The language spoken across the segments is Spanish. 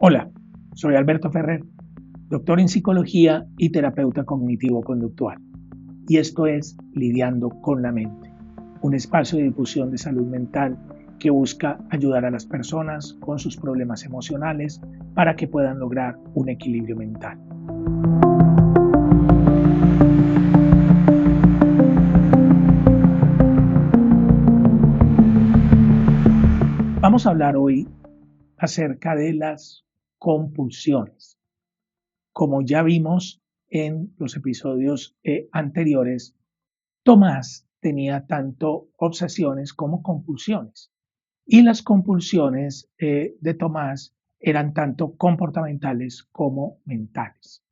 Hola, soy Alberto Ferrer, doctor en psicología y terapeuta cognitivo-conductual. Y esto es Lidiando con la Mente, un espacio de difusión de salud mental que busca ayudar a las personas con sus problemas emocionales para que puedan lograr un equilibrio mental. Vamos a hablar hoy acerca de las compulsiones. Como ya vimos en los episodios anteriores, Tomás tenía tanto obsesiones como compulsiones. Y las compulsiones de Tomás eran tanto comportamentales como mentales.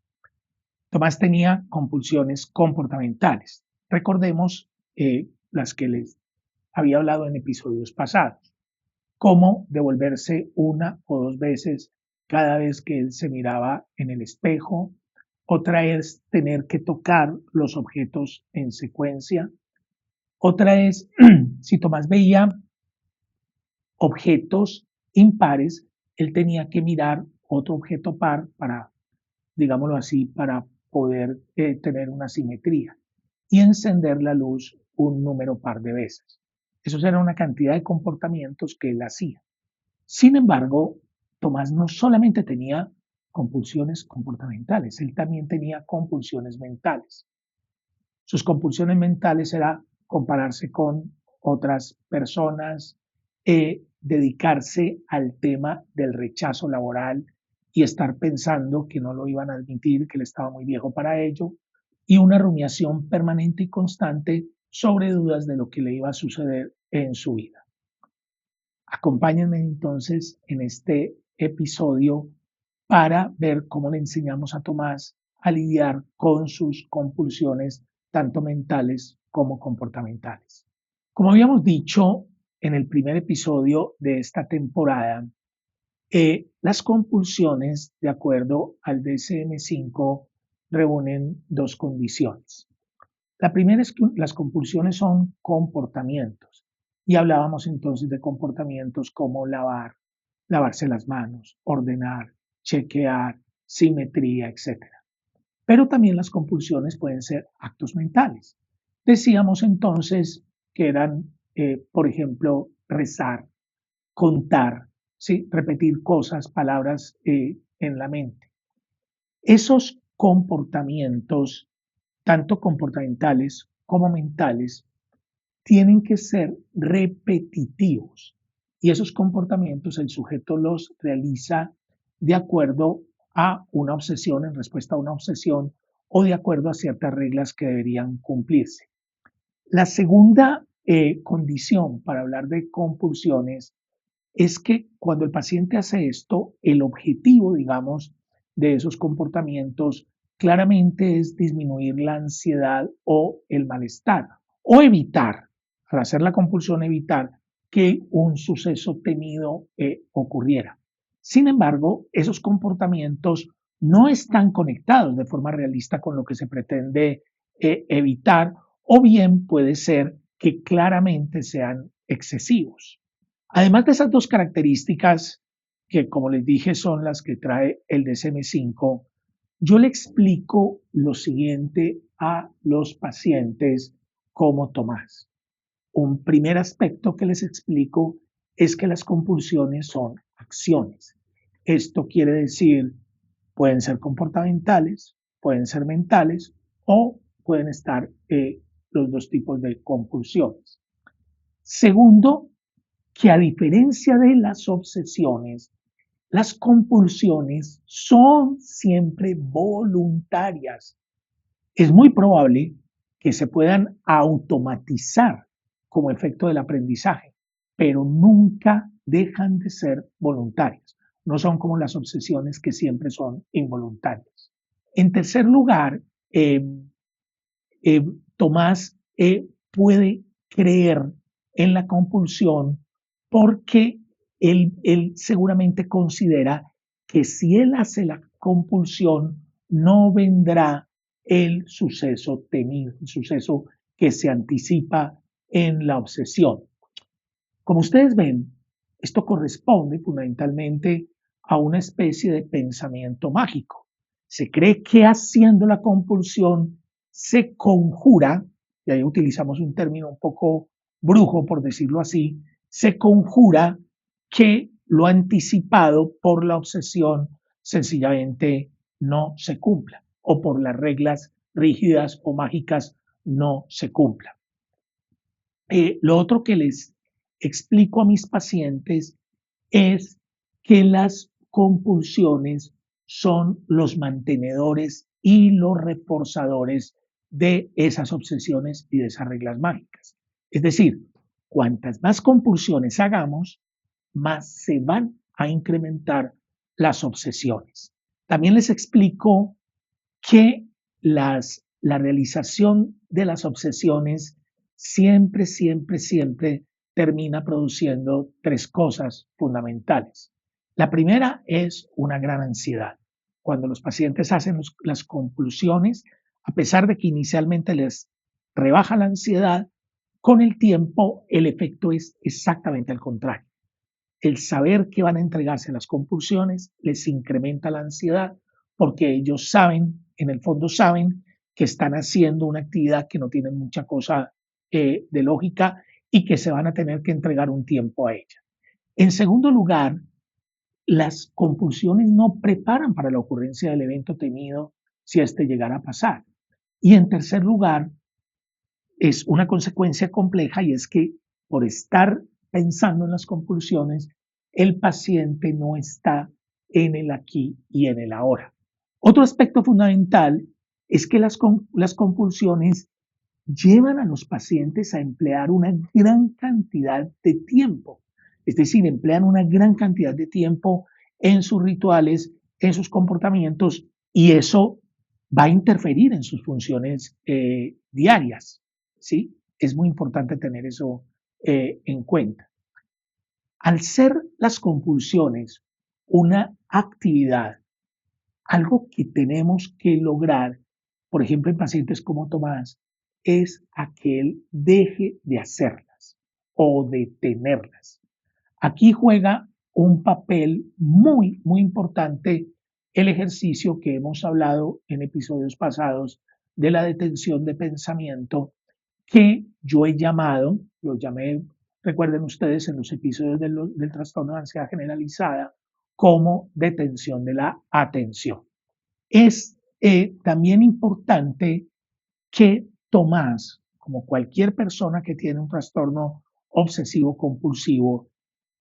Tomás tenía compulsiones comportamentales. Recordemos las que les había hablado en episodios pasados, como devolverse una o dos veces cada vez que él se miraba en el espejo. Otra es tener que tocar los objetos en secuencia. Otra es, si Tomás veía objetos impares, él tenía que mirar otro objeto par para, digámoslo así, para poder tener una simetría y encender la luz un número par de veces. Eso era una cantidad de comportamientos que él hacía. Sin embargo, Tomás no solamente tenía compulsiones comportamentales, él también tenía compulsiones mentales. Sus compulsiones mentales era compararse con otras personas, dedicarse al tema del rechazo laboral y estar pensando que no lo iban a admitir, que él estaba muy viejo para ello, y una rumiación permanente y constante sobre dudas de lo que le iba a suceder en su vida. Acompáñenme entonces en este episodio para ver cómo le enseñamos a Tomás a lidiar con sus compulsiones, tanto mentales como comportamentales. Como habíamos dicho en el primer episodio de esta temporada, las compulsiones, de acuerdo al DSM-5, reúnen dos condiciones. La primera es que las compulsiones son comportamientos y hablábamos entonces de comportamientos como lavarse las manos, ordenar, chequear, simetría, etcétera. Pero también las compulsiones pueden ser actos mentales. Decíamos entonces que eran, por ejemplo, rezar, contar, ¿sí? Repetir cosas, palabras en la mente. Esos comportamientos, tanto comportamentales como mentales, tienen que ser repetitivos. Y esos comportamientos el sujeto los realiza de acuerdo a una obsesión, en respuesta a una obsesión, o de acuerdo a ciertas reglas que deberían cumplirse. La segunda condición para hablar de compulsiones es que cuando el paciente hace esto, el objetivo, digamos, de esos comportamientos claramente es disminuir la ansiedad o el malestar o evitar, al hacer la compulsión, evitar que un suceso temido ocurriera. Sin embargo, esos comportamientos no están conectados de forma realista con lo que se pretende evitar, o bien puede ser que claramente sean excesivos. Además de esas dos características, que como les dije son las que trae el DSM-5, yo le explico lo siguiente a los pacientes como Tomás. Un primer aspecto que les explico es que las compulsiones son acciones. Esto quiere decir, pueden ser comportamentales, pueden ser mentales o pueden estar los dos tipos de compulsiones. Segundo, que a diferencia de las obsesiones, las compulsiones son siempre voluntarias. Es muy probable que se puedan automatizar como efecto del aprendizaje, pero nunca dejan de ser voluntarias. No son como las obsesiones que siempre son involuntarias. En tercer lugar, Tomás puede creer en la compulsión porque él seguramente considera que si él hace la compulsión, no vendrá el suceso temido, el suceso que se anticipa en la obsesión. Como ustedes ven, esto corresponde fundamentalmente a una especie de pensamiento mágico. Se cree que haciendo la compulsión se conjura, y ahí utilizamos un término un poco brujo, por decirlo así, se conjura que lo anticipado por la obsesión sencillamente no se cumpla o por las reglas rígidas o mágicas no se cumpla. Lo otro que les explico a mis pacientes es que las compulsiones son los mantenedores y los reforzadores de esas obsesiones y de esas reglas mágicas. Es decir, cuantas más compulsiones hagamos, más se van a incrementar las obsesiones. También les explico que la realización de las obsesiones siempre termina produciendo tres cosas fundamentales. La primera es una gran ansiedad. Cuando los pacientes hacen las compulsiones, a pesar de que inicialmente les rebaja la ansiedad, con el tiempo el efecto es exactamente al contrario. El saber que van a entregarse a las compulsiones les incrementa la ansiedad porque ellos saben, en el fondo saben que están haciendo una actividad que no tiene mucha cosa de lógica y que se van a tener que entregar un tiempo a ella. En segundo lugar, las compulsiones no preparan para la ocurrencia del evento temido si este llegara a pasar. Y en tercer lugar, es una consecuencia compleja y es que por estar pensando en las compulsiones, el paciente no está en el aquí y en el ahora. Otro aspecto fundamental es que las compulsiones llevan a los pacientes a emplear una gran cantidad de tiempo, es decir, emplean una gran cantidad de tiempo en sus rituales, en sus comportamientos y eso va a interferir en sus funciones diarias. ¿Sí? Es muy importante tener eso en cuenta. Al ser las compulsiones una actividad, algo que tenemos que lograr, por ejemplo, en pacientes como Tomás, es a que él deje de hacerlas o de tenerlas. Aquí juega un papel muy importante el ejercicio que hemos hablado en episodios pasados de la detención de pensamiento que yo he llamado, lo llamé, recuerden ustedes en los episodios del trastorno de ansiedad generalizada, como detención de la atención. Es también importante que Tomás, como cualquier persona que tiene un trastorno obsesivo compulsivo,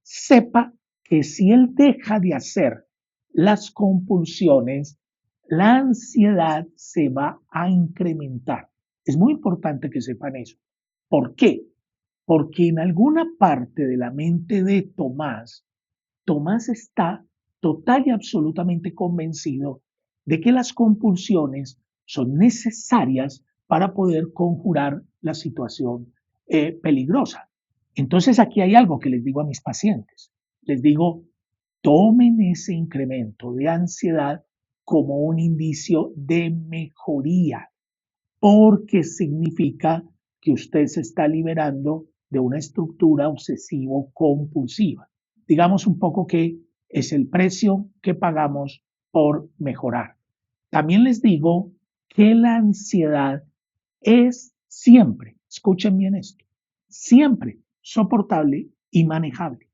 sepa que si él deja de hacer las compulsiones, la ansiedad se va a incrementar. Es muy importante que sepan eso. ¿Por qué? Porque en alguna parte de la mente de Tomás, Tomás está total y absolutamente convencido de que las compulsiones son necesarias para poder conjurar la situación peligrosa. Entonces aquí hay algo que les digo a mis pacientes. Les digo, tomen ese incremento de ansiedad como un indicio de mejoría, porque significa que usted se está liberando de una estructura obsesivo-compulsiva. Digamos un poco que es el precio que pagamos por mejorar. También les digo que la ansiedad es siempre, escuchen bien esto, siempre soportable y manejable.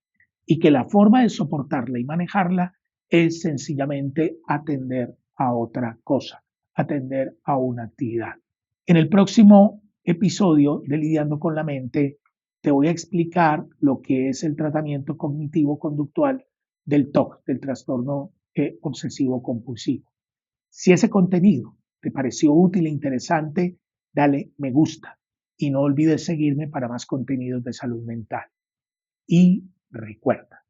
Y que la forma de soportarla y manejarla es sencillamente atender a otra cosa, atender a una actividad. En el próximo episodio de Lidiando con la Mente, te voy a explicar lo que es el tratamiento cognitivo-conductual del TOC, del trastorno obsesivo compulsivo. Si ese contenido te pareció útil e interesante, dale me gusta y no olvides seguirme para más contenidos de salud mental. Y recuerda,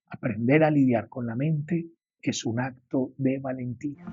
aprender a lidiar con la mente es un acto de valentía.